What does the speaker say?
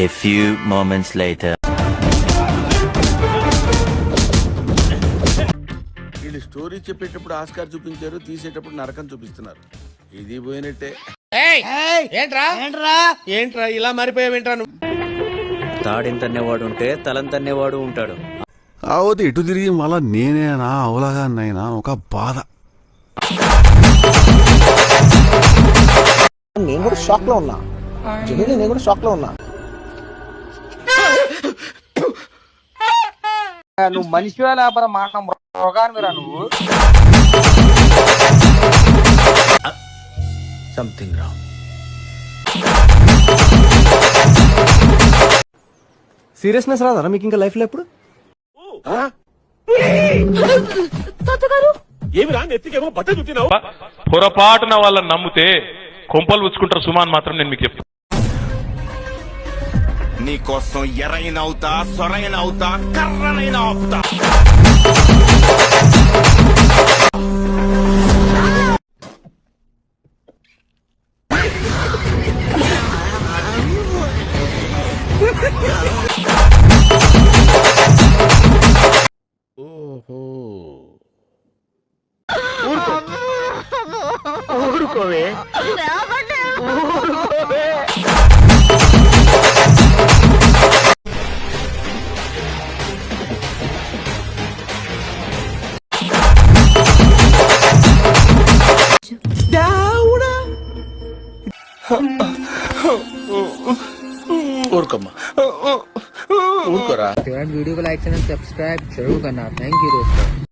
A few moments later. వీళ్ళు story చెప్పేటప్పుడు Oscar చూపించారు, తీసేటప్పుడు నరకం చూపిస్తున్నారు. ఇది పోయినట్టే. ఏంట్రా ఇలా మారిపోయావేంట్రా నువ్వు? తాడింతన్నేవాడు ఉంటే తలంతన్నేవాడు ఉంటాడు. కాకపోతే ఎటు తిరిగి మళ్ళా నేనేనా అవలగానైనా ఒక బాధ. నేను కూడా షాక్ లో ఉన్నా, నేను కూడా షాక్ లో ఉన్నా. నువ్వు మనిషి లేకపోతే మాట మృగానివిరా నువ్వు. Something wrong. సీరియస్నెస్ రాదా మీకు ఇంకా లైఫ్ లో ఎప్పుడు? పొరపాటున వాళ్ళని నమ్మితే కొంపలు ఉచ్చుకుంటారు సుమాన్ మాత్రం నేను మీకు చెప్తాను. నీకోసం ఎరైన అవుతా, సొరైన అవుతా, కర్రనైన అవుతా. ఓహో, ఊరుకోవే. ఊరుకోమ్మా, ఊరుకోరా. वीडियो को लाइक चैनल सब्सक्राइब जरूर करना। थैंक यू दोस्तों।